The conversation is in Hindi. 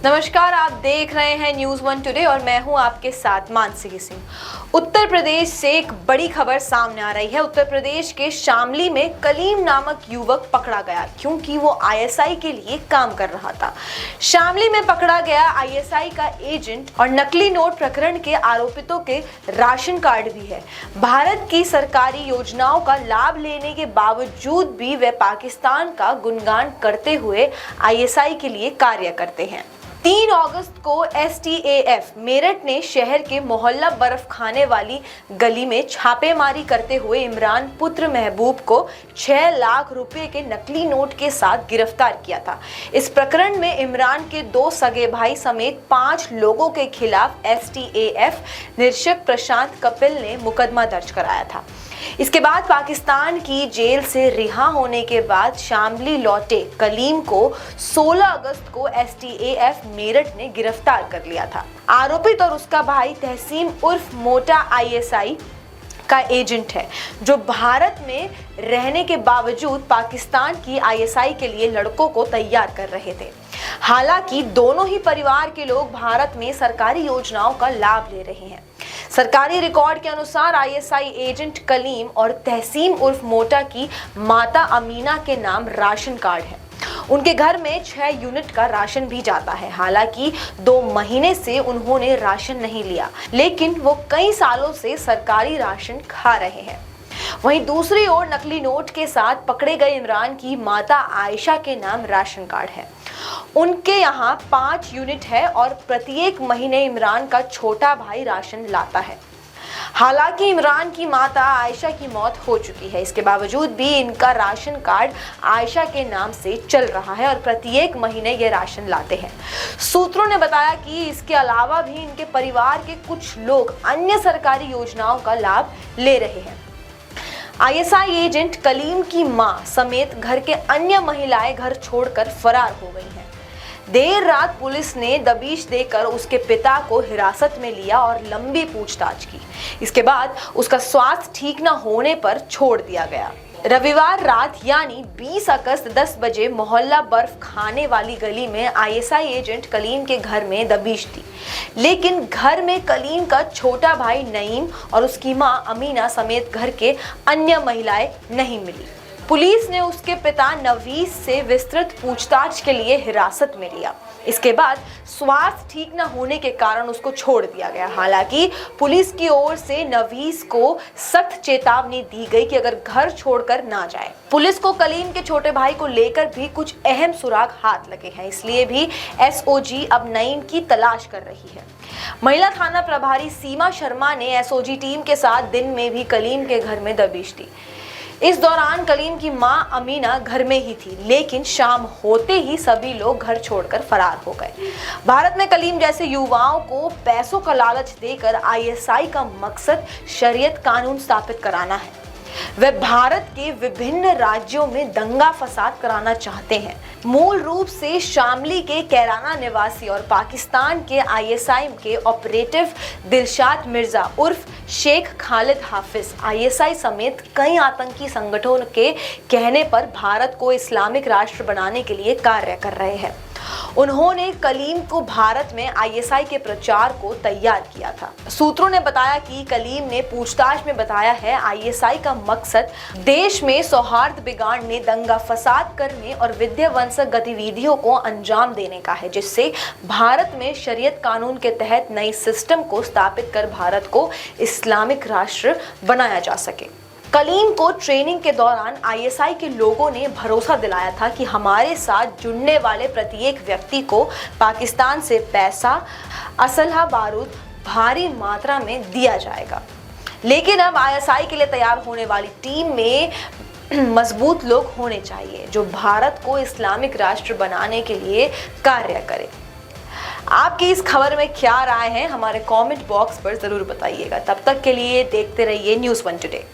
नमस्कार, आप देख रहे हैं न्यूज़ वन टुडे और मैं हूं आपके साथ मानसी सिंह। उत्तर प्रदेश से एक बड़ी खबर सामने आ रही है। उत्तर प्रदेश के शामली में कलीम नामक युवक पकड़ा गया क्योंकि वो आईएसआई के लिए काम कर रहा था। शामली में पकड़ा गया आईएसआई का एजेंट और नकली नोट प्रकरण के आरोपितों के राशन कार्ड भी है। भारत की सरकारी योजनाओं का लाभ लेने के बावजूद भी वे पाकिस्तान का गुणगान करते हुए आईएसआई के लिए कार्य करते हैं। 3 अगस्त को STAF मेरठ ने शहर के मोहल्ला बर्फ खाने वाली गली में छापेमारी करते हुए इमरान पुत्र महबूब को 6 लाख रुपए के नकली नोट के साथ गिरफ्तार किया था। इस प्रकरण में इमरान के 2 सगे भाई समेत 5 लोगों के खिलाफ STAF निरीक्षक प्रशांत कपिल ने मुकदमा दर्ज कराया था। इसके बाद पाकिस्तान की जेल से रिहा होने के बाद शामली लौटे कलीम को 16 अगस्त को STAF मेरठ ने गिरफ्तार कर लिया था। आरोपित और उसका भाई तहसीम उर्फ मोटा ISI का एजेंट है, जो भारत में रहने के बावजूद पाकिस्तान की ISI के लिए लड़कों को तैयार कर रहे थे। हालांकि दोनों ही परिवार के लोग भारत में सरकारी योजनाओं का लाभ ले रहे हैं। सरकारी रिकॉर्ड के अनुसार ISI एजेंट कलीम और तहसीम उर्फ मोटा की माता अमीना के नाम राशन कार्ड है। उनके घर में 6 यूनिट का राशन भी जाता है। हालांकि 2 महीने से उन्होंने राशन नहीं लिया, लेकिन वो कई सालों से सरकारी राशन खा रहे हैं। वहीं दूसरी ओर नकली नोट के साथ पकड़े गए इमरान की माता आयशा के नाम राशन कार्ड है। उनके यहाँ 5 यूनिट है और प्रत्येक महीने इमरान का छोटा भाई राशन लाता है। हालांकि इमरान की माता आयशा की मौत हो चुकी है, इसके बावजूद भी इनका राशन कार्ड आयशा के नाम से चल रहा है और प्रत्येक महीने ये राशन लाते हैं। सूत्रों ने बताया कि इसके अलावा भी इनके परिवार के कुछ लोग अन्य सरकारी योजनाओं का लाभ ले रहे हैं। ISI एजेंट कलीम की मां समेत घर के अन्य महिलाएं घर छोड़कर फरार हो गई हैं। देर रात पुलिस ने दबिश देकर उसके पिता को हिरासत में लिया और लंबी पूछताछ की। इसके बाद उसका स्वास्थ्य ठीक न होने पर छोड़ दिया गया। रविवार रात यानी 20 अगस्त 10 बजे मोहल्ला बर्फ खाने वाली गली में ISI एजेंट कलीम के घर में दबिश थी, लेकिन घर में कलीम का छोटा भाई नईम और उसकी मां अमीना समेत घर के अन्य महिलाएं नहीं मिली। पुलिस ने उसके पिता नवीस से विस्तृत पूछताछ के लिए हिरासत में लिया। इसके बाद स्वास्थ्य ठीक न होने के कारण उसको छोड़ दिया गया। हालांकि पुलिस की ओर से नवीस को सख्त चेतावनी दी गई कि अगर घर छोड़कर ना जाए। पुलिस को कलीम के छोटे भाई को लेकर भी कुछ अहम सुराग हाथ लगे हैं, इसलिए भी SOG अब नईम की तलाश कर रही है। महिला थाना प्रभारी सीमा शर्मा ने SOG टीम के साथ दिन में भी कलीम के घर में दबिश दी। इस दौरान कलीम की मां अमीना घर में ही थी, लेकिन शाम होते ही सभी लोग घर छोड़कर फरार हो गए। भारत में कलीम जैसे युवाओं को पैसों का लालच देकर ISI का मकसद शरीयत कानून स्थापित कराना है। वे भारत के विभिन्न राज्यों में दंगा फसाद कराना चाहते हैं। मूल रूप से शामली के कैराना निवासी और पाकिस्तान के ISI के ऑपरेटिव दिलशाद मिर्जा उर्फ शेख खालिद हाफिज ISI समेत कई आतंकी संगठनों के कहने पर भारत को इस्लामिक राष्ट्र बनाने के लिए कार्य कर रहे हैं। उन्होंने कलीम को भारत में ISI के प्रचार को तैयार किया था। सूत्रों ने बताया कि कलीम ने पूछताछ में बताया है ISI का मकसद देश में सौहार्द बिगाड़ने, दंगा फसाद करने और विध्वंसक गतिविधियों को अंजाम देने का है, जिससे भारत में शरीयत कानून के तहत नई सिस्टम को स्थापित कर भारत को इस्लामिक राष्ट्र बनाया जा सके। कलीम को ट्रेनिंग के दौरान ISI के लोगों ने भरोसा दिलाया था कि हमारे साथ जुड़ने वाले प्रत्येक व्यक्ति को पाकिस्तान से पैसा, असलहा, बारूद भारी मात्रा में दिया जाएगा। लेकिन अब ISI के लिए तैयार होने वाली टीम में मजबूत लोग होने चाहिए जो भारत को इस्लामिक राष्ट्र बनाने के लिए कार्य करें। आपकी इस खबर में क्या राय है, हमारे कमेंट बॉक्स पर जरूर बताइएगा। तब तक के लिए देखते रहिए न्यूज़ वन टुडे।